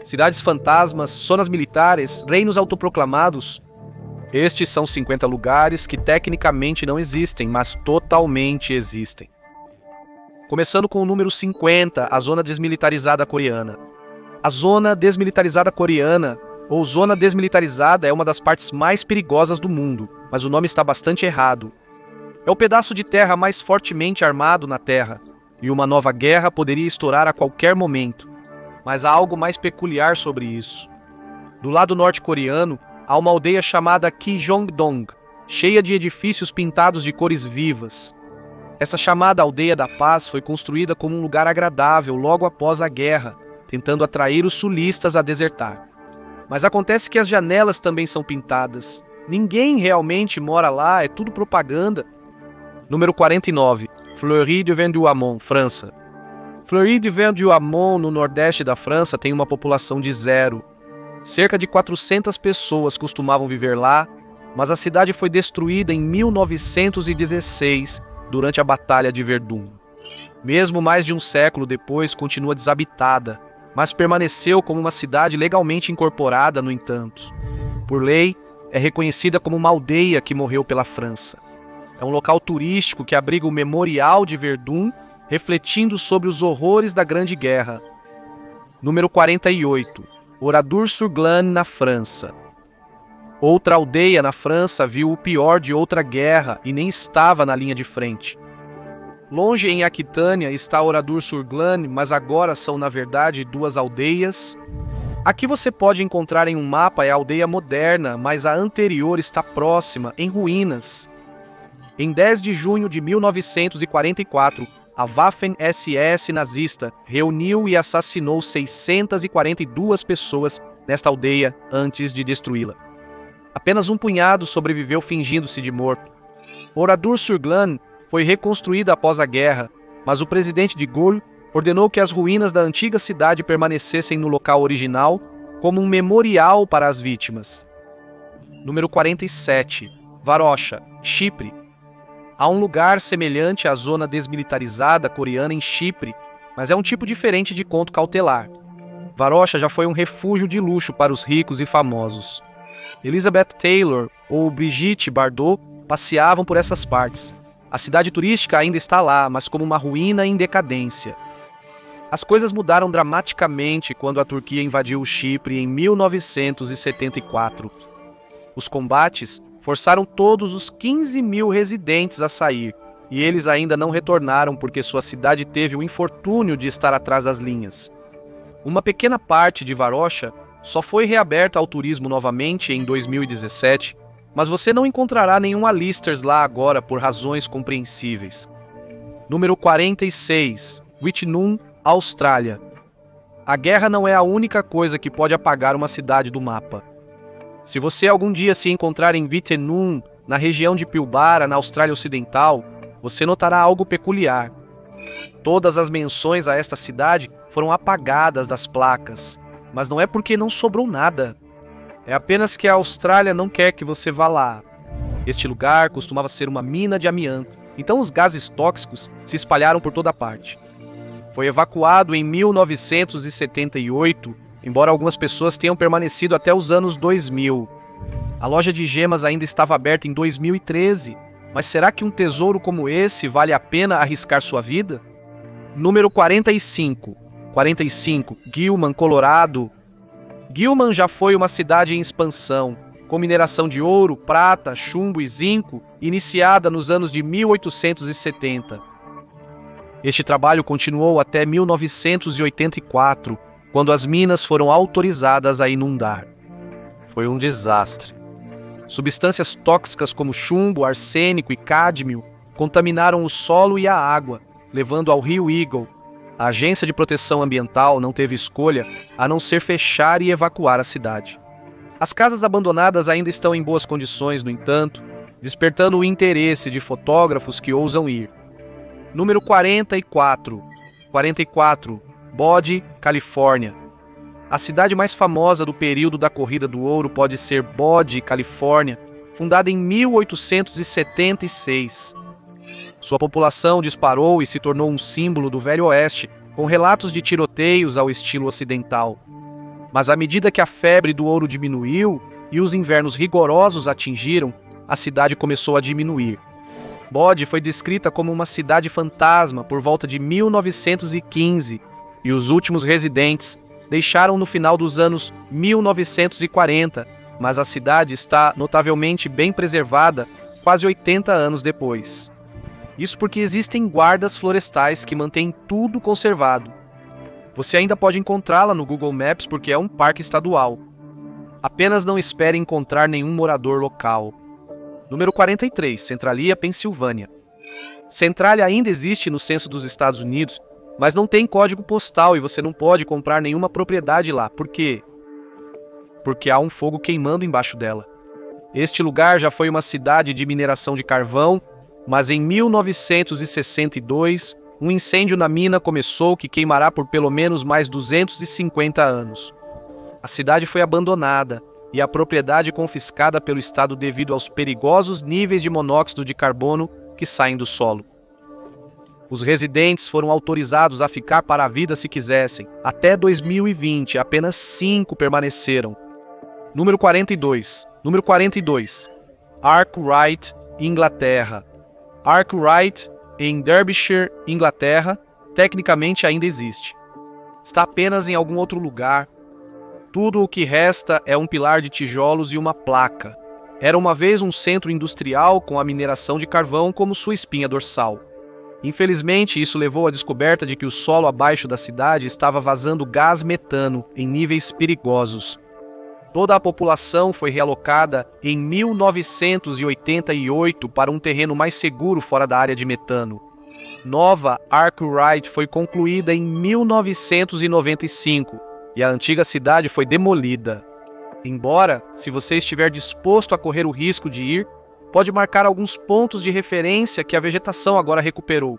cidades fantasmas, zonas militares, reinos autoproclamados. Estes são 50 lugares que tecnicamente não existem, mas totalmente existem. Começando com o número 50, a Zona Desmilitarizada Coreana. A Zona Desmilitarizada Coreana, ou Zona Desmilitarizada, é uma das partes mais perigosas do mundo, mas o nome está bastante errado. É o pedaço de terra mais fortemente armado na Terra, e uma nova guerra poderia estourar a qualquer momento. Mas há algo mais peculiar sobre isso. Do lado norte-coreano, há uma aldeia chamada Kijongdong, cheia de edifícios pintados de cores vivas. Essa chamada Aldeia da Paz foi construída como um lugar agradável logo após a guerra, tentando atrair os sulistas a desertar. Mas acontece que as janelas também são pintadas. Ninguém realmente mora lá, é tudo propaganda. Número 49, Fleury-de-Vendôme, França. Fleury-de-Vendôme, no nordeste da França, tem uma população de 0. Cerca de 400 pessoas costumavam viver lá, mas a cidade foi destruída em 1916, durante a Batalha de Verdun. Mesmo mais de um século depois, continua desabitada, mas permaneceu como uma cidade legalmente incorporada, no entanto. Por lei, é reconhecida como uma aldeia que morreu pela França. É um local turístico que abriga o Memorial de Verdun, refletindo sobre os horrores da Grande Guerra. Número 48. Oradour-sur-Glane, na França. Outra aldeia na França viu o pior de outra guerra e nem estava na linha de frente. Longe em Aquitânia está Oradour-sur-Glane, mas agora são na verdade 2 aldeias. Aqui você pode encontrar em um mapa a aldeia moderna, mas a anterior está próxima, em ruínas. Em 10 de junho de 1944, a Waffen-SS nazista reuniu e assassinou 642 pessoas nesta aldeia antes de destruí-la. Apenas um punhado sobreviveu fingindo-se de morto. Oradour-sur-Glane foi reconstruída após a guerra, mas o presidente de Gaulle ordenou que as ruínas da antiga cidade permanecessem no local original como um memorial para as vítimas. Número 47. Varosha, Chipre. Há um lugar semelhante à zona desmilitarizada coreana em Chipre, mas é um tipo diferente de conto cautelar. Varosha já foi um refúgio de luxo para os ricos e famosos. Elizabeth Taylor ou Brigitte Bardot passeavam por essas partes. A cidade turística ainda está lá, mas como uma ruína em decadência. As coisas mudaram dramaticamente quando a Turquia invadiu o Chipre em 1974. Os combates forçaram todos os 15 mil residentes a sair, e eles ainda não retornaram porque sua cidade teve o infortúnio de estar atrás das linhas. Uma pequena parte de Varosha só foi reaberta ao turismo novamente em 2017, mas você não encontrará nenhum Alisters lá agora por razões compreensíveis. Número 46. Wittenoom, Austrália. A guerra não é a única coisa que pode apagar uma cidade do mapa. Se você algum dia se encontrar em Wittenoom, na região de Pilbara, na Austrália Ocidental, você notará algo peculiar. Todas as menções a esta cidade foram apagadas das placas, mas não é porque não sobrou nada. É apenas que a Austrália não quer que você vá lá. Este lugar costumava ser uma mina de amianto, então os gases tóxicos se espalharam por toda parte. Foi evacuado em 1978, embora algumas pessoas tenham permanecido até os anos 2000. A loja de gemas ainda estava aberta em 2013, mas será que um tesouro como esse vale a pena arriscar sua vida? Número 45. Gilman, Colorado. Gilman já foi uma cidade em expansão, com mineração de ouro, prata, chumbo e zinco, iniciada nos anos de 1870. Este trabalho continuou até 1984, quando as minas foram autorizadas a inundar. Foi um desastre. Substâncias tóxicas como chumbo, arsênico e cádmio contaminaram o solo e a água, levando ao rio Eagle. A Agência de Proteção Ambiental não teve escolha a não ser fechar e evacuar a cidade. As casas abandonadas ainda estão em boas condições, no entanto, despertando o interesse de fotógrafos que ousam ir. Número 44. Bodie, Califórnia. A cidade mais famosa do período da Corrida do Ouro pode ser Bodie, Califórnia, fundada em 1876. Sua população disparou e se tornou um símbolo do Velho Oeste, com relatos de tiroteios ao estilo ocidental. Mas à medida que a febre do ouro diminuiu e os invernos rigorosos atingiram, a cidade começou a diminuir. Bod foi descrita como uma cidade fantasma por volta de 1915 e os últimos residentes deixaram no final dos anos 1940, mas a cidade está notavelmente bem preservada quase 80 anos depois. Isso porque existem guardas florestais que mantêm tudo conservado. Você ainda pode encontrá-la no Google Maps porque é um parque estadual. Apenas não espere encontrar nenhum morador local. Número 43, Centralia, Pensilvânia. Centralia ainda existe no censo dos Estados Unidos, mas não tem código postal e você não pode comprar nenhuma propriedade lá. Por quê? Porque há um fogo queimando embaixo dela. Este lugar já foi uma cidade de mineração de carvão, mas em 1962, um incêndio na mina começou que queimará por pelo menos mais 250 anos. A cidade foi abandonada e a propriedade confiscada pelo Estado devido aos perigosos níveis de monóxido de carbono que saem do solo. Os residentes foram autorizados a ficar para a vida se quisessem. Até 2020, apenas 5 permaneceram. Número 42. Arkwright, Inglaterra. Arkwright, em Derbyshire, Inglaterra, tecnicamente ainda existe. Está apenas em algum outro lugar. Tudo o que resta é um pilar de tijolos e uma placa. Era uma vez um centro industrial com a mineração de carvão como sua espinha dorsal. Infelizmente, isso levou à descoberta de que o solo abaixo da cidade estava vazando gás metano em níveis perigosos. Toda a população foi realocada em 1988 para um terreno mais seguro fora da área de metano. Nova Arkwright foi concluída em 1995 e a antiga cidade foi demolida. Embora, se você estiver disposto a correr o risco de ir, pode marcar alguns pontos de referência que a vegetação agora recuperou.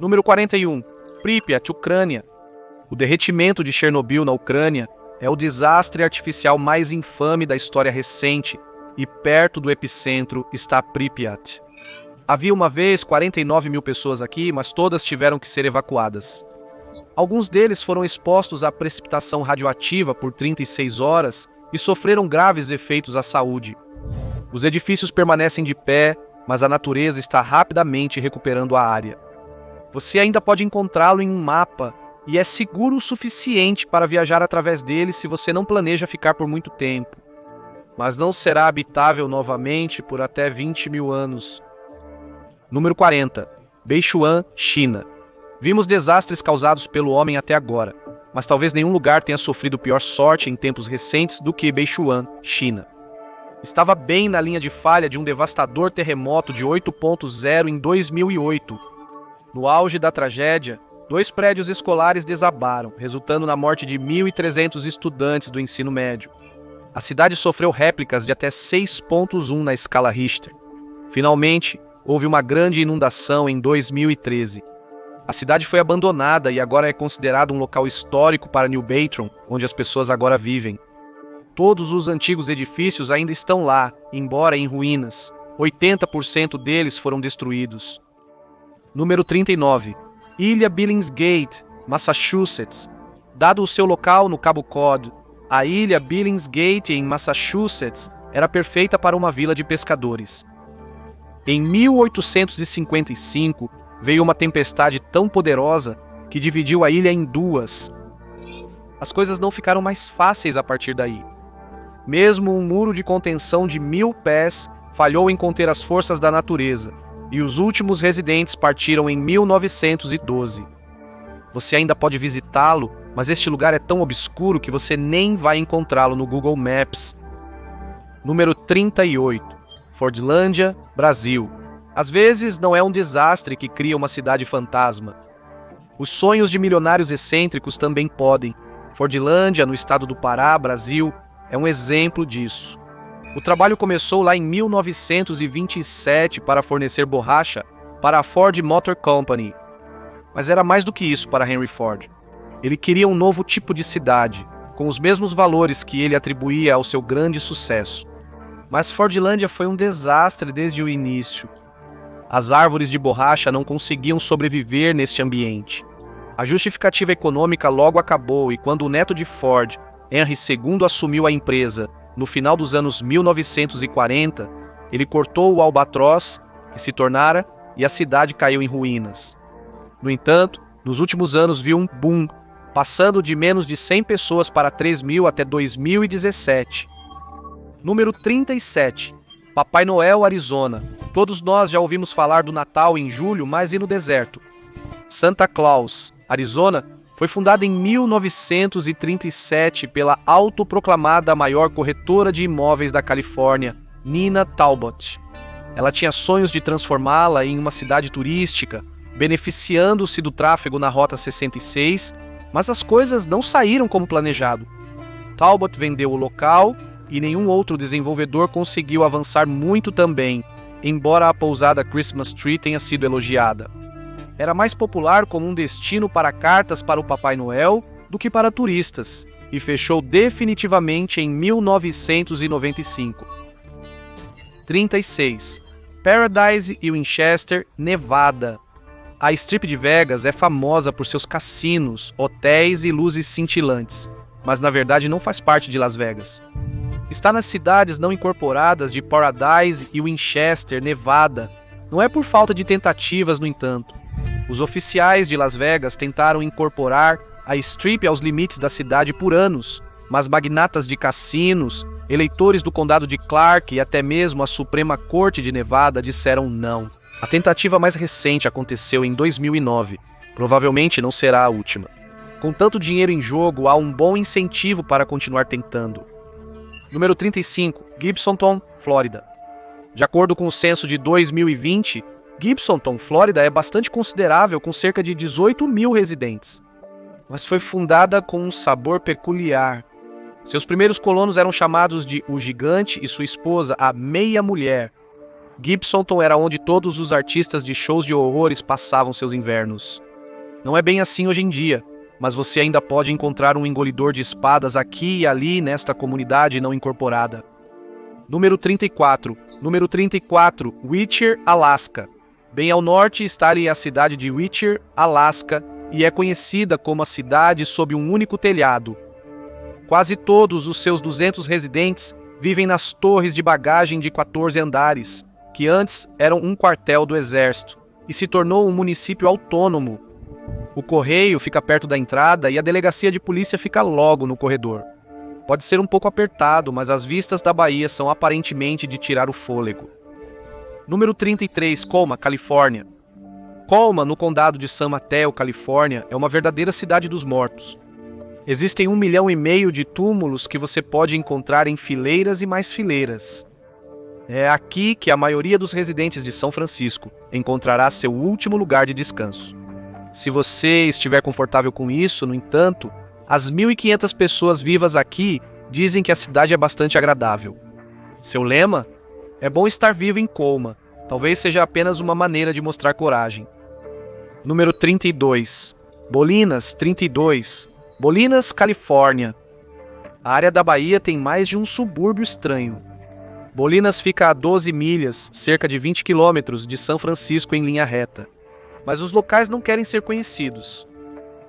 Número 41. Pripyat, Ucrânia. O derretimento de Chernobyl na Ucrânia é o desastre artificial mais infame da história recente e perto do epicentro está Pripyat. Havia uma vez 49 mil pessoas aqui, mas todas tiveram que ser evacuadas. Alguns deles foram expostos à precipitação radioativa por 36 horas e sofreram graves efeitos à saúde. Os edifícios permanecem de pé, mas a natureza está rapidamente recuperando a área. Você ainda pode encontrá-lo em um mapa e é seguro o suficiente para viajar através dele se você não planeja ficar por muito tempo. Mas não será habitável novamente por até 20 mil anos. Número 40. Beichuan, China. Vimos desastres causados pelo homem até agora, mas talvez nenhum lugar tenha sofrido pior sorte em tempos recentes do que Beichuan, China. Estava bem na linha de falha de um devastador terremoto de 8.0 em 2008. No auge da tragédia, 2 prédios escolares desabaram, resultando na morte de 1.300 estudantes do ensino médio. A cidade sofreu réplicas de até 6.1 na escala Richter. Finalmente, houve uma grande inundação em 2013. A cidade foi abandonada e agora é considerada um local histórico para New Batron, onde as pessoas agora vivem. Todos os antigos edifícios ainda estão lá, embora em ruínas. 80% deles foram destruídos. Número 39. Ilha Billingsgate, Massachusetts. Dado o seu local no Cabo Cod, a ilha Billingsgate, em Massachusetts, era perfeita para uma vila de pescadores. Em 1855, veio uma tempestade tão poderosa que dividiu a ilha em 2. As coisas não ficaram mais fáceis a partir daí. Mesmo um muro de contenção de 1.000 pés falhou em conter as forças da natureza, e os últimos residentes partiram em 1912. Você ainda pode visitá-lo, mas este lugar é tão obscuro que você nem vai encontrá-lo no Google Maps. Número 38. Fordlândia, Brasil. Às vezes não é um desastre que cria uma cidade fantasma. Os sonhos de milionários excêntricos também podem. Fordlândia, no estado do Pará, Brasil, é um exemplo disso. O trabalho começou lá em 1927 para fornecer borracha para a Ford Motor Company. Mas era mais do que isso para Henry Ford. Ele queria um novo tipo de cidade, com os mesmos valores que ele atribuía ao seu grande sucesso. Mas Fordlândia foi um desastre desde o início. As árvores de borracha não conseguiam sobreviver neste ambiente. A justificativa econômica logo acabou e quando o neto de Ford, Henry II assumiu a empresa no final dos anos 1940, ele cortou o albatroz que se tornara e a cidade caiu em ruínas. No entanto, nos últimos anos viu um boom, passando de menos de 100 pessoas para 3.000 até 2017. Número 37. Papai Noel, Arizona. Todos nós já ouvimos falar do Natal em julho, mas e no deserto? Santa Claus, Arizona, foi fundada em 1937 pela autoproclamada maior corretora de imóveis da Califórnia, Nina Talbot. Ela tinha sonhos de transformá-la em uma cidade turística, beneficiando-se do tráfego na Rota 66, mas as coisas não saíram como planejado. Talbot vendeu o local e nenhum outro desenvolvedor conseguiu avançar muito também, embora a pousada Christmas Tree tenha sido elogiada. Era mais popular como um destino para cartas para o Papai Noel do que para turistas, e fechou definitivamente em 1995. 36. Paradise e Winchester, Nevada. A Strip de Vegas é famosa por seus cassinos, hotéis e luzes cintilantes, mas na verdade não faz parte de Las Vegas. Está nas cidades não incorporadas de Paradise e Winchester, Nevada. Não é por falta de tentativas, no entanto. Os oficiais de Las Vegas tentaram incorporar a Strip aos limites da cidade por anos, mas magnatas de cassinos, eleitores do condado de Clark e até mesmo a Suprema Corte de Nevada disseram não. A tentativa mais recente aconteceu em 2009. Provavelmente não será a última. Com tanto dinheiro em jogo, há um bom incentivo para continuar tentando. Número 35. Gibsonton, Flórida. De acordo com o censo de 2020, Gibsonton, Flórida é bastante considerável, com cerca de 18.000 residentes. Mas foi fundada com um sabor peculiar. Seus primeiros colonos eram chamados de O Gigante e sua esposa, a Meia Mulher. Gibsonton era onde todos os artistas de shows de horrores passavam seus invernos. Não é bem assim hoje em dia, mas você ainda pode encontrar um engolidor de espadas aqui e ali nesta comunidade não incorporada. Número 34. Whittier, Alaska. Bem ao norte está ali a cidade de Whittier, Alaska, e é conhecida como a cidade sob um único telhado. Quase todos os seus 200 residentes vivem nas torres de bagagem de 14 andares, que antes eram um quartel do exército, e se tornou um município autônomo. O correio fica perto da entrada e a delegacia de polícia fica logo no corredor. Pode ser um pouco apertado, mas as vistas da Bahia são aparentemente de tirar o fôlego. Número 33, Colma, Califórnia. Colma, no condado de San Mateo, Califórnia, é uma verdadeira cidade dos mortos. Existem 1,5 milhão de túmulos que você pode encontrar em fileiras e mais fileiras. É aqui que a maioria dos residentes de São Francisco encontrará seu último lugar de descanso. Se você estiver confortável com isso, no entanto, as 1.500 pessoas vivas aqui dizem que a cidade é bastante agradável. Seu lema? É bom estar vivo em Colma. Talvez seja apenas uma maneira de mostrar coragem. Número 32. Bolinas, 32. Bolinas, Califórnia. A área da Bahia tem mais de um subúrbio estranho. Bolinas fica a 12 milhas, cerca de 20 quilômetros, de São Francisco em linha reta. Mas os locais não querem ser conhecidos.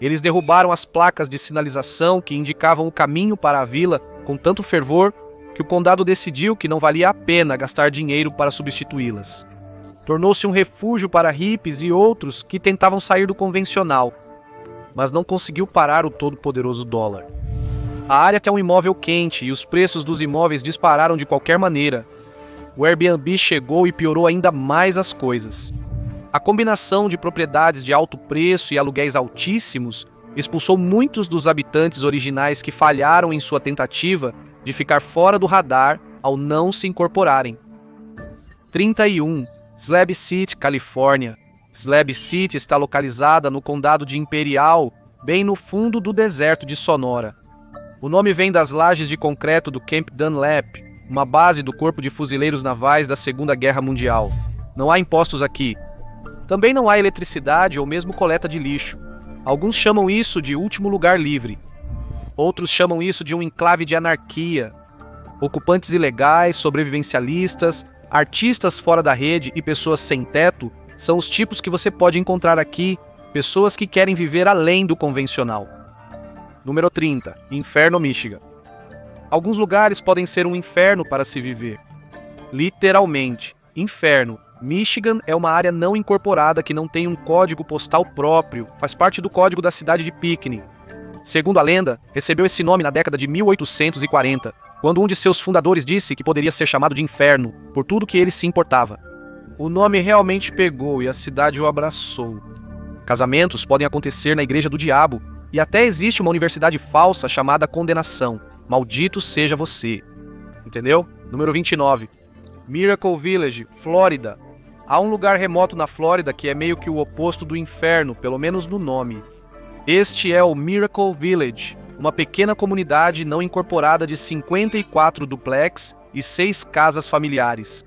Eles derrubaram as placas de sinalização que indicavam o caminho para a vila com tanto fervor que o condado decidiu que não valia a pena gastar dinheiro para substituí-las. Tornou-se um refúgio para hippies e outros que tentavam sair do convencional, mas não conseguiu parar o todo-poderoso dólar. A área tem um imóvel quente e os preços dos imóveis dispararam de qualquer maneira. O Airbnb chegou e piorou ainda mais as coisas. A combinação de propriedades de alto preço e aluguéis altíssimos expulsou muitos dos habitantes originais que falharam em sua tentativa de ficar fora do radar ao não se incorporarem. 31. Slab City, Califórnia. Slab City está localizada no condado de Imperial, bem no fundo do deserto de Sonora. O nome vem das lajes de concreto do Camp Dunlap, uma base do Corpo de Fuzileiros Navais da Segunda Guerra Mundial. Não há impostos aqui. Também não há eletricidade ou mesmo coleta de lixo. Alguns chamam isso de último lugar livre. Outros chamam isso de um enclave de anarquia. Ocupantes ilegais, sobrevivencialistas, artistas fora da rede e pessoas sem teto são os tipos que você pode encontrar aqui, pessoas que querem viver além do convencional. Número 30. Inferno, Michigan. Alguns lugares podem ser um inferno para se viver. Literalmente, inferno. Michigan é uma área não incorporada que não tem um código postal próprio, faz parte do código da cidade de Pinckney. Segundo a lenda, recebeu esse nome na década de 1840, quando um de seus fundadores disse que poderia ser chamado de inferno, por tudo que ele se importava. O nome realmente pegou e a cidade o abraçou. Casamentos podem acontecer na Igreja do Diabo, e até existe uma universidade falsa chamada Condenação. Maldito seja você. Entendeu? Número 29. Miracle Village, Flórida. Há um lugar remoto na Flórida que é meio que o oposto do inferno, pelo menos no nome. Este é o Miracle Village, uma pequena comunidade não incorporada de 54 duplex e 6 casas familiares.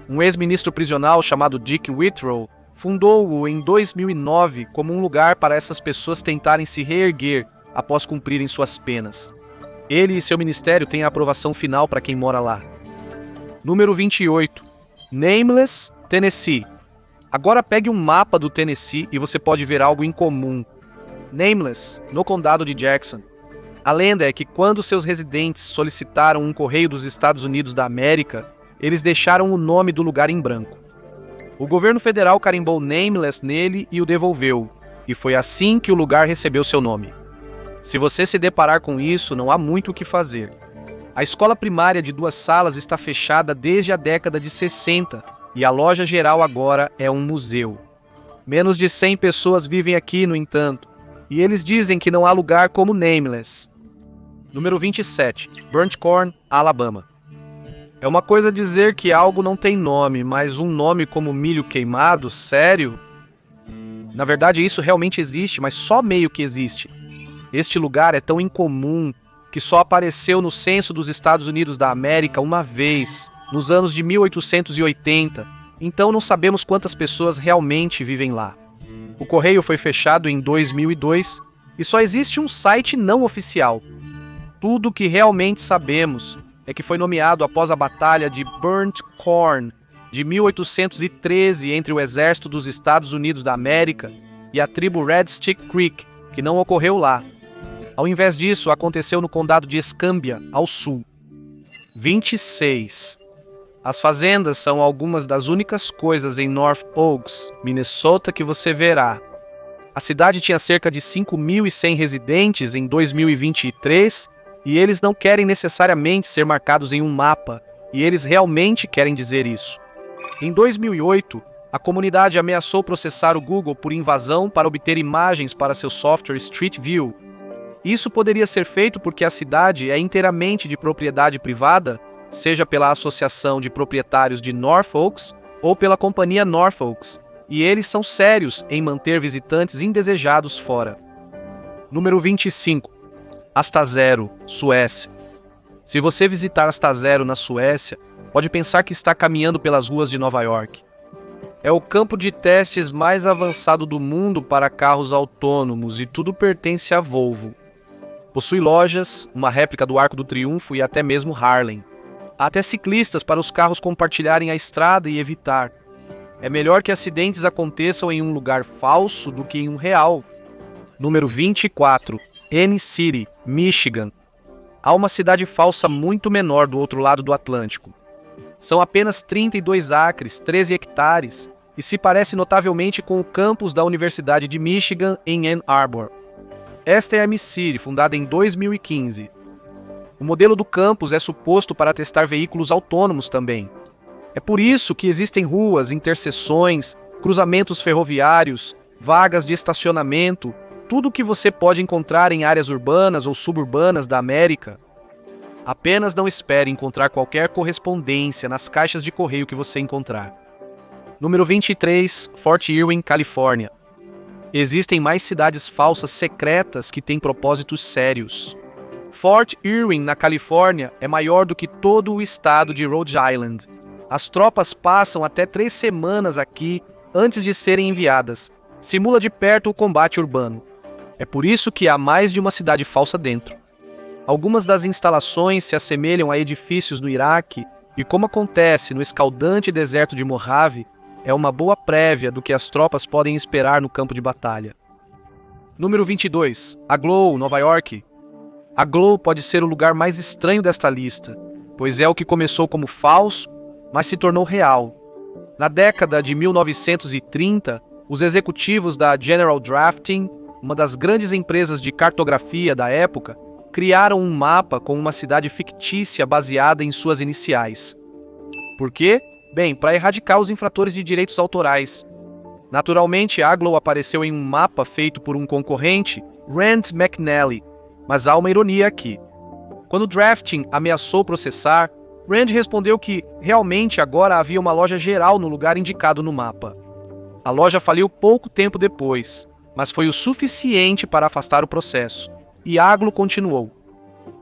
Um ex-ministro prisional chamado Dick Whitrow fundou-o em 2009 como um lugar para essas pessoas tentarem se reerguer após cumprirem suas penas. Ele e seu ministério têm a aprovação final para quem mora lá. Número 28. Nameless, Tennessee. Agora pegue um mapa do Tennessee e você pode ver algo em comum. Nameless, no condado de Jackson. A lenda é que quando seus residentes solicitaram um correio dos Estados Unidos da América, eles deixaram o nome do lugar em branco. O governo federal carimbou Nameless nele e o devolveu, e foi assim que o lugar recebeu seu nome. Se você se deparar com isso, não há muito o que fazer. A escola primária de 2 salas está fechada desde a década de 60, e a loja geral agora é um museu. Menos de 100 pessoas vivem aqui, no entanto, e eles dizem que não há lugar como Nameless. Número 27. Burnt Corn, Alabama. É uma coisa dizer que algo não tem nome, mas um nome como milho queimado, sério? Na verdade, isso realmente existe, mas só meio que existe. Este lugar é tão incomum que só apareceu no censo dos Estados Unidos da América uma vez, nos anos de 1880, então não sabemos quantas pessoas realmente vivem lá. O correio foi fechado em 2002 e só existe um site não oficial. Tudo o que realmente sabemos é que foi nomeado após a Batalha de Burnt Corn de 1813 entre o Exército dos Estados Unidos da América e a tribo Red Stick Creek, que não ocorreu lá. Ao invés disso, aconteceu no condado de Escambia, ao sul. 26. As fazendas são algumas das únicas coisas em North Oaks, Minnesota, que você verá. A cidade tinha cerca de 5.100 residentes em 2023 e eles não querem necessariamente ser marcados em um mapa, e eles realmente querem dizer isso. Em 2008, a comunidade ameaçou processar o Google por invasão para obter imagens para seu software Street View. Isso poderia ser feito porque a cidade é inteiramente de propriedade privada, seja pela Associação de Proprietários de North Oaks ou pela Companhia North Oaks, e eles são sérios em manter visitantes indesejados fora. Número 25. Astazero, Suécia. Se você visitar Astazero na Suécia, pode pensar que está caminhando pelas ruas de Nova York. É o campo de testes mais avançado do mundo para carros autônomos e tudo pertence à Volvo. Possui lojas, uma réplica do Arco do Triunfo e até mesmo Harlem. Há até ciclistas para os carros compartilharem a estrada e evitar. É melhor que acidentes aconteçam em um lugar falso do que em um real. Número 24. N-City, Michigan. Há uma cidade falsa muito menor do outro lado do Atlântico. São apenas 32 acres, 13 hectares, e se parece notavelmente com o campus da Universidade de Michigan em Ann Arbor. Esta é a M-City, fundada em 2015. O modelo do campus é suposto para testar veículos autônomos também. É por isso que existem ruas, interseções, cruzamentos ferroviários, vagas de estacionamento, tudo o que você pode encontrar em áreas urbanas ou suburbanas da América. Apenas não espere encontrar qualquer correspondência nas caixas de correio que você encontrar. Número 23, Fort Irwin, Califórnia. Existem mais cidades falsas secretas que têm propósitos sérios. Fort Irwin, na Califórnia, é maior do que todo o estado de Rhode Island. As tropas passam até 3 semanas aqui antes de serem enviadas. Simula de perto o combate urbano. É por isso que há mais de uma cidade falsa dentro. Algumas das instalações se assemelham a edifícios no Iraque e, como acontece no escaldante deserto de Mojave, é uma boa prévia do que as tropas podem esperar no campo de batalha. Número 22. Aglow, Nova York. A Glow pode ser o lugar mais estranho desta lista, pois é o que começou como falso, mas se tornou real. Na década de 1930, os executivos da General Drafting, uma das grandes empresas de cartografia da época, criaram um mapa com uma cidade fictícia baseada em suas iniciais. Por quê? Bem, para erradicar os infratores de direitos autorais. Naturalmente, a Glow apareceu em um mapa feito por um concorrente, Rand McNally, mas há uma ironia aqui. Quando Drafting ameaçou processar, Rand respondeu que realmente agora havia uma loja geral no lugar indicado no mapa. A loja faliu pouco tempo depois, mas foi o suficiente para afastar o processo, e a Glow continuou.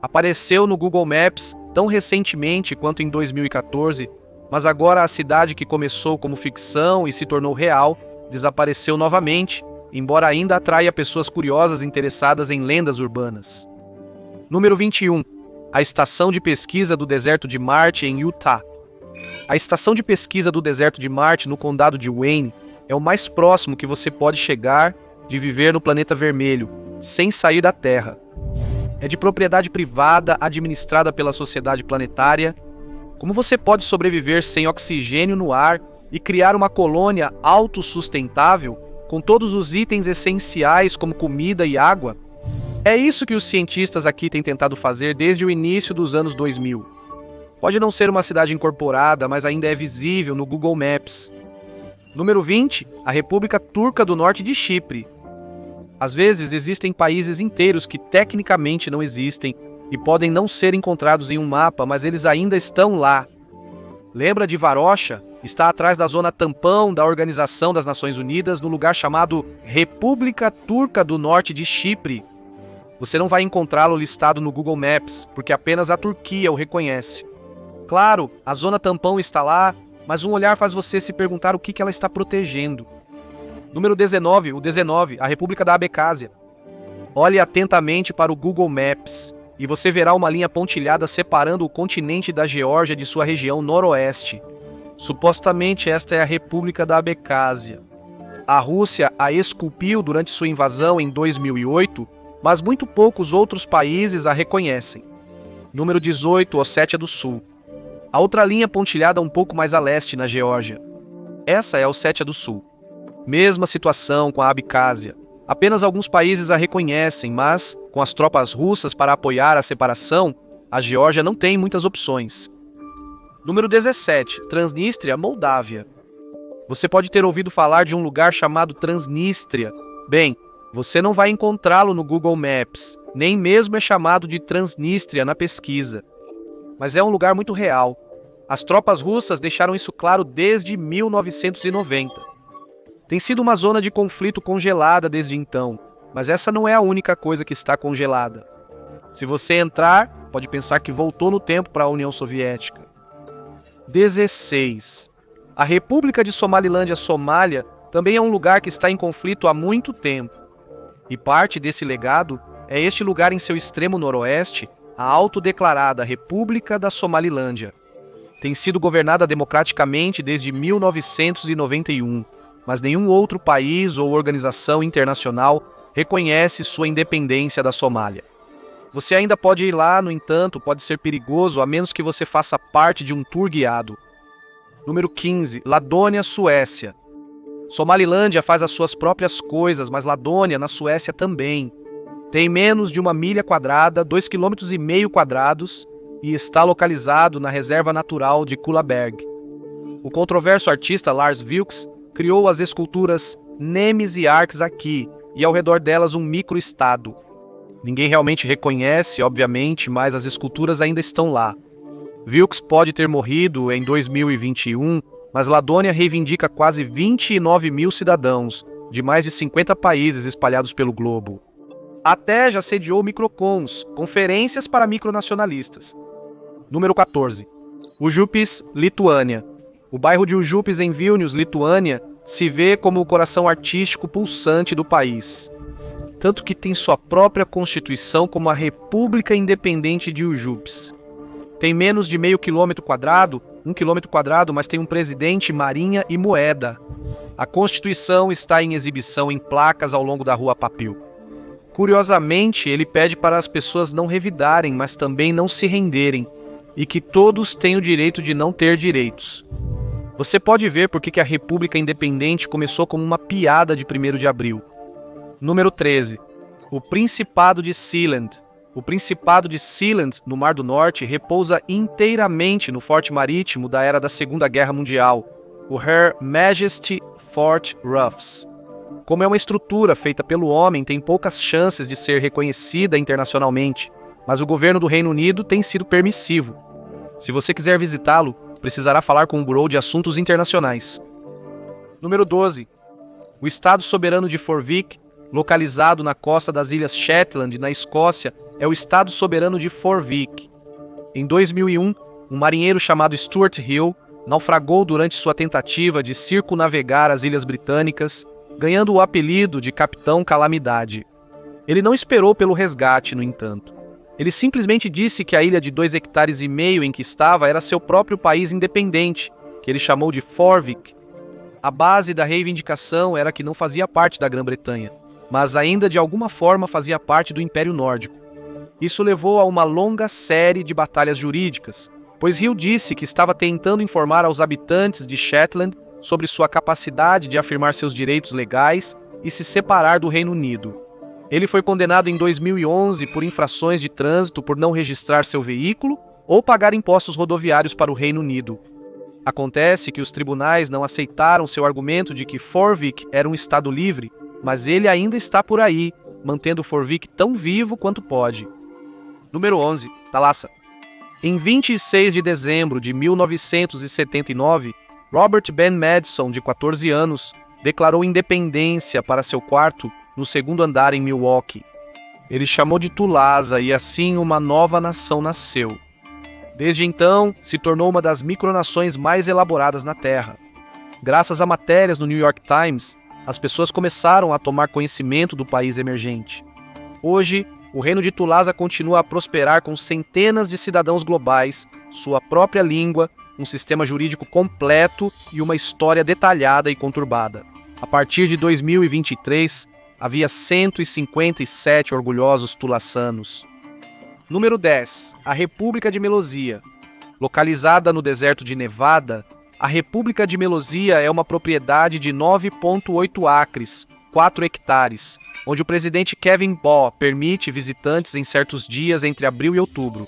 Apareceu no Google Maps tão recentemente quanto em 2014, mas agora a cidade que começou como ficção e se tornou real desapareceu novamente, embora ainda atraia pessoas curiosas interessadas em lendas urbanas. Número 21. A Estação de Pesquisa do Deserto de Marte, em Utah. A Estação de Pesquisa do Deserto de Marte, no condado de Wayne, é o mais próximo que você pode chegar de viver no planeta vermelho, sem sair da Terra. É de propriedade privada, administrada pela Sociedade Planetária. Como você pode sobreviver sem oxigênio no ar e criar uma colônia autossustentável com todos os itens essenciais como comida e água? É isso que os cientistas aqui têm tentado fazer desde o início dos anos 2000. Pode não ser uma cidade incorporada, mas ainda é visível no Google Maps. Número 20. A República Turca do Norte de Chipre. Às vezes existem países inteiros que tecnicamente não existem e podem não ser encontrados em um mapa, mas eles ainda estão lá. Lembra de Varosha? Está atrás da zona tampão da Organização das Nações Unidas, no lugar chamado República Turca do Norte de Chipre. Você não vai encontrá-lo listado no Google Maps, porque apenas a Turquia o reconhece. Claro, a zona tampão está lá, mas um olhar faz você se perguntar o que ela está protegendo. Número 19, a República da Abecásia. Olhe atentamente para o Google Maps e você verá uma linha pontilhada separando o continente da Geórgia de sua região noroeste. Supostamente esta é a República da Abecásia. A Rússia a esculpiu durante sua invasão em 2008, mas muito poucos outros países a reconhecem. Número 18, Ossétia do Sul. A outra linha pontilhada um pouco mais a leste na Geórgia. Essa é a Ossétia do Sul. Mesma situação com a Abcásia. Apenas alguns países a reconhecem, mas, com as tropas russas para apoiar a separação, a Geórgia não tem muitas opções. Número 17. Transnistria, Moldávia. Você pode ter ouvido falar de um lugar chamado Transnistria. Bem, você não vai encontrá-lo no Google Maps, nem mesmo é chamado de Transnistria na pesquisa. Mas é um lugar muito real. As tropas russas deixaram isso claro desde 1990. Tem sido uma zona de conflito congelada desde então, mas essa não é a única coisa que está congelada. Se você entrar, pode pensar que voltou no tempo para a União Soviética. 16. A República de Somalilândia, Somália, também é um lugar que está em conflito há muito tempo. E parte desse legado é este lugar em seu extremo noroeste, a autodeclarada República da Somalilândia. Tem sido governada democraticamente desde 1991, mas nenhum outro país ou organização internacional reconhece sua independência da Somália. Você ainda pode ir lá, no entanto, pode ser perigoso a menos que você faça parte de um tour guiado. Número 15. Ladônia, Suécia. Somalilândia faz as suas próprias coisas, mas Ladônia, na Suécia, também. Tem menos de 1 milha quadrada, 2,5 km, e está localizado na Reserva Natural de Kullaberg. O controverso artista Lars Vilks criou as esculturas Nemes e Arques aqui, e ao redor delas um microestado. Ninguém realmente reconhece, obviamente, mas as esculturas ainda estão lá. Vilks pode ter morrido em 2021, mas Ladônia reivindica quase 29 mil cidadãos, de mais de 50 países espalhados pelo globo. Até já sediou microcons, conferências para micronacionalistas. Número 14. Užupis, Lituânia. O bairro de Užupis, em Vilnius, Lituânia, se vê como o coração artístico pulsante do país. Tanto que tem sua própria constituição como a República Independente de Užupis. Tem menos de meio quilômetro quadrado, 1 quilômetro quadrado, mas tem um presidente, marinha e moeda. A Constituição está em exibição em placas ao longo da Rua Papil. Curiosamente, ele pede para as pessoas não revidarem, mas também não se renderem, e que todos têm o direito de não ter direitos. Você pode ver por que a República Independente começou como uma piada de 1º de abril. Número 13. O Principado de Sealand. O Principado de Sealand, no Mar do Norte, repousa inteiramente no forte marítimo da era da Segunda Guerra Mundial, o Her Majesty Fort Ruffs. Como é uma estrutura feita pelo homem, tem poucas chances de ser reconhecida internacionalmente, mas o governo do Reino Unido tem sido permissivo. Se você quiser visitá-lo, precisará falar com o Bureau de Assuntos Internacionais. Número 12. O Estado Soberano de Forvik, localizado na costa das Ilhas Shetland, na Escócia, é o Estado Soberano de Forvik. Em 2001, um marinheiro chamado Stuart Hill naufragou durante sua tentativa de circunnavegar as Ilhas Britânicas, ganhando o apelido de Capitão Calamidade. Ele não esperou pelo resgate, no entanto. Ele simplesmente disse que a ilha de 2,5 hectares em que estava era seu próprio país independente, que ele chamou de Forvik. A base da reivindicação era que não fazia parte da Grã-Bretanha, mas ainda de alguma forma fazia parte do Império Nórdico. Isso levou a uma longa série de batalhas jurídicas, pois Hill disse que estava tentando informar aos habitantes de Shetland sobre sua capacidade de afirmar seus direitos legais e se separar do Reino Unido. Ele foi condenado em 2011 por infrações de trânsito por não registrar seu veículo ou pagar impostos rodoviários para o Reino Unido. Acontece que os tribunais não aceitaram seu argumento de que Forvik era um estado livre, mas ele ainda está por aí, mantendo Forvik tão vivo quanto pode. Número 11. Thalassa. Em 26 de dezembro de 1979, Robert Ben Madison, de 14 anos, declarou independência para seu quarto no 2º andar em Milwaukee. Ele chamou de Tulasa e assim uma nova nação nasceu. Desde então, se tornou uma das micronações mais elaboradas na Terra. Graças a matérias no New York Times, as pessoas começaram a tomar conhecimento do país emergente. Hoje, o reino de Tulasa continua a prosperar com centenas de cidadãos globais, sua própria língua, um sistema jurídico completo e uma história detalhada e conturbada. A partir de 2023, havia 157 orgulhosos tulassanos. Número 10. A República de Melosia. Localizada no deserto de Nevada, a República de Melosia é uma propriedade de 9,8 acres, 4 hectares, onde o presidente Kevin Baugh permite visitantes em certos dias entre abril e outubro.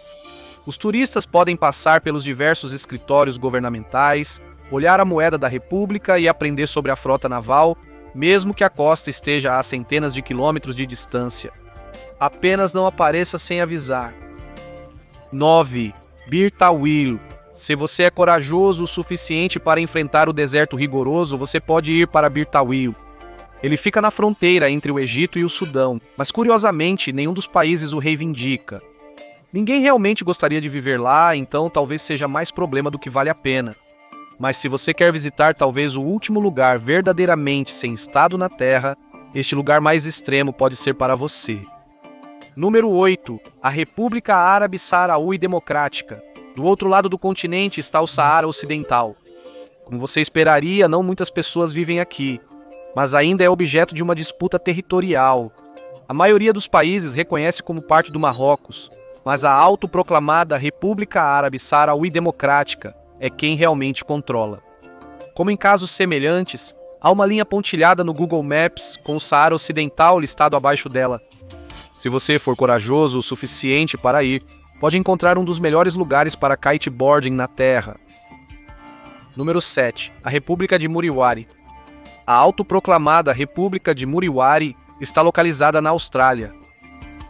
Os turistas podem passar pelos diversos escritórios governamentais, olhar a moeda da República e aprender sobre a frota naval, mesmo que a costa esteja a centenas de quilômetros de distância. Apenas não apareça sem avisar. 9. Bir Tawil. Se você é corajoso o suficiente para enfrentar o deserto rigoroso, você pode ir para Bir Tawil. Ele fica na fronteira entre o Egito e o Sudão, mas curiosamente nenhum dos países o reivindica. Ninguém realmente gostaria de viver lá, então talvez seja mais problema do que vale a pena. Mas se você quer visitar talvez o último lugar verdadeiramente sem estado na Terra, este lugar mais extremo pode ser para você. Número 8. A República Árabe Saharaui Democrática. Do outro lado do continente está o Saara Ocidental. Como você esperaria, não muitas pessoas vivem aqui, mas ainda é objeto de uma disputa territorial. A maioria dos países reconhece como parte do Marrocos, mas a autoproclamada República Árabe Saharaui Democrática é quem realmente controla. Como em casos semelhantes, há uma linha pontilhada no Google Maps com o Saara Ocidental listado abaixo dela. Se você for corajoso o suficiente para ir, pode encontrar um dos melhores lugares para kiteboarding na Terra. Número 7. A República de Muriwari. A autoproclamada República de Muriwari está localizada na Austrália.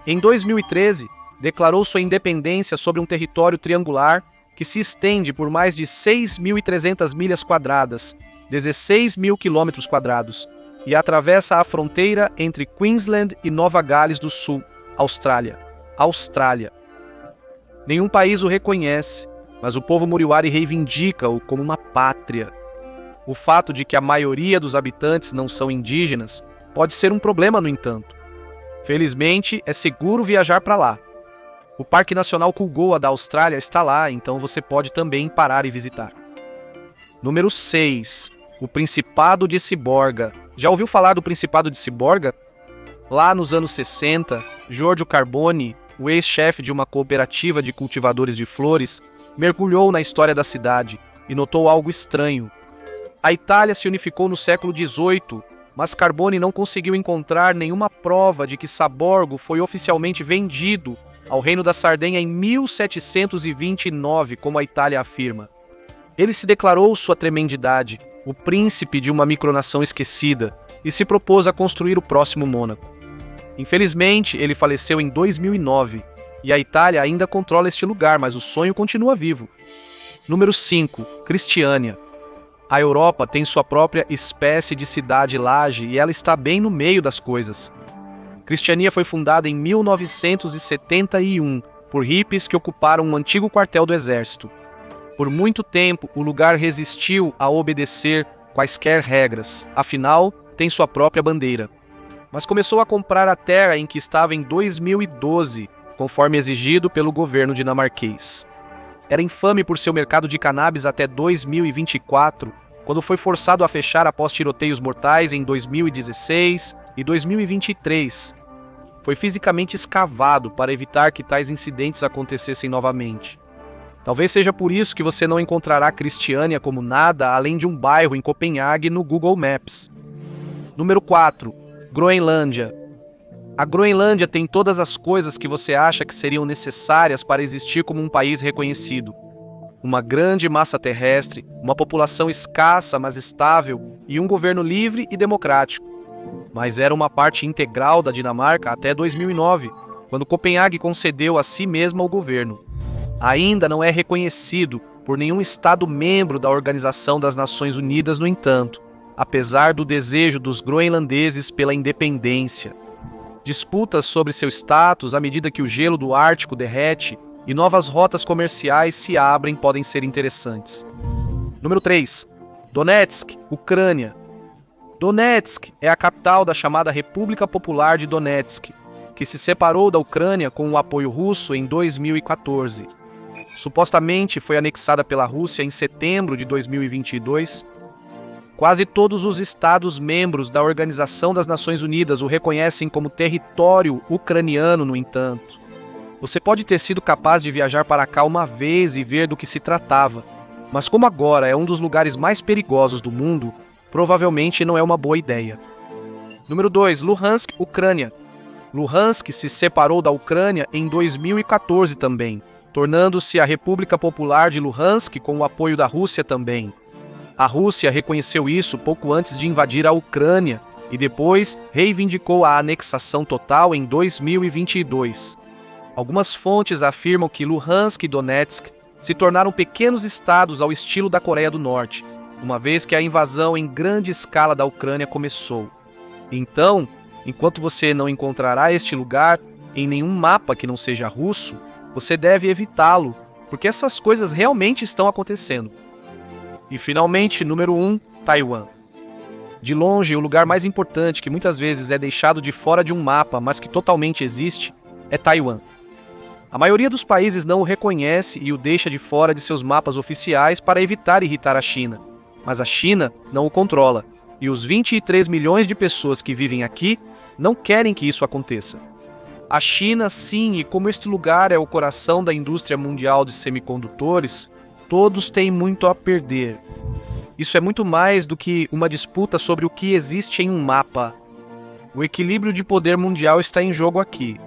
Em 2013, declarou sua independência sobre um território triangular que se estende por mais de 6.300 milhas quadradas, 16 mil quilômetros quadrados, e atravessa a fronteira entre Queensland e Nova Gales do Sul, Austrália. Nenhum país o reconhece, mas o povo Muriwari reivindica-o como uma pátria. O fato de que a maioria dos habitantes não são indígenas pode ser um problema, no entanto. Felizmente, é seguro viajar para lá. O Parque Nacional Kulgoa da Austrália está lá, então você pode também parar e visitar. Número 6. O Principado de Ciborga. Já ouviu falar do Principado de Ciborga? Lá nos anos 60, Giorgio Carboni, o ex-chefe de uma cooperativa de cultivadores de flores, mergulhou na história da cidade e notou algo estranho. A Itália se unificou no século XVIII, mas Carboni não conseguiu encontrar nenhuma prova de que Saborgo foi oficialmente vendido ao Reino da Sardenha em 1729, como a Itália afirma. Ele se declarou sua tremendidade, o príncipe de uma micronação esquecida, e se propôs a construir o próximo Mônaco. Infelizmente, ele faleceu em 2009, e a Itália ainda controla este lugar, mas o sonho continua vivo. Número 5. Cristiânia. A Europa tem sua própria espécie de cidade-laje e ela está bem no meio das coisas. Cristiania foi fundada em 1971 por hippies que ocuparam um antigo quartel do exército. Por muito tempo, o lugar resistiu a obedecer quaisquer regras, afinal, tem sua própria bandeira. Mas começou a comprar a terra em que estava em 2012, conforme exigido pelo governo dinamarquês. Era infame por seu mercado de cannabis até 2024, quando foi forçado a fechar após tiroteios mortais em 2016 e 2023. Foi fisicamente escavado para evitar que tais incidentes acontecessem novamente. Talvez seja por isso que você não encontrará Cristiânia como nada além de um bairro em Copenhague no Google Maps. Número 4. Groenlândia. A Groenlândia tem todas as coisas que você acha que seriam necessárias para existir como um país reconhecido. Uma grande massa terrestre, uma população escassa mas estável e um governo livre e democrático. Mas era uma parte integral da Dinamarca até 2009, quando Copenhague concedeu a si mesma o governo. Ainda não é reconhecido por nenhum Estado-membro da Organização das Nações Unidas, no entanto, apesar do desejo dos groenlandeses pela independência. Disputas sobre seu status à medida que o gelo do Ártico derrete e novas rotas comerciais se abrem podem ser interessantes. Número 3. Donetsk, Ucrânia. Donetsk é a capital da chamada República Popular de Donetsk, que se separou da Ucrânia com o apoio russo em 2014. Supostamente foi anexada pela Rússia em setembro de 2022. Quase todos os Estados-membros da Organização das Nações Unidas o reconhecem como território ucraniano, no entanto. Você pode ter sido capaz de viajar para cá uma vez e ver do que se tratava, mas como agora é um dos lugares mais perigosos do mundo, provavelmente não é uma boa ideia. Número 2. Luhansk, Ucrânia. Luhansk se separou da Ucrânia em 2014 também, tornando-se a República Popular de Luhansk com o apoio da Rússia também. A Rússia reconheceu isso pouco antes de invadir a Ucrânia e depois reivindicou a anexação total em 2022. Algumas fontes afirmam que Luhansk e Donetsk se tornaram pequenos estados ao estilo da Coreia do Norte, uma vez que a invasão em grande escala da Ucrânia começou. Então, enquanto você não encontrará este lugar em nenhum mapa que não seja russo, você deve evitá-lo, porque essas coisas realmente estão acontecendo. E finalmente, número 1, Taiwan. De longe, o lugar mais importante que muitas vezes é deixado de fora de um mapa, mas que totalmente existe, é Taiwan. A maioria dos países não o reconhece e o deixa de fora de seus mapas oficiais para evitar irritar a China. Mas a China não o controla, e os 23 milhões de pessoas que vivem aqui não querem que isso aconteça. A China, sim, e como este lugar é o coração da indústria mundial de semicondutores, todos têm muito a perder. Isso é muito mais do que uma disputa sobre o que existe em um mapa. O equilíbrio de poder mundial está em jogo aqui.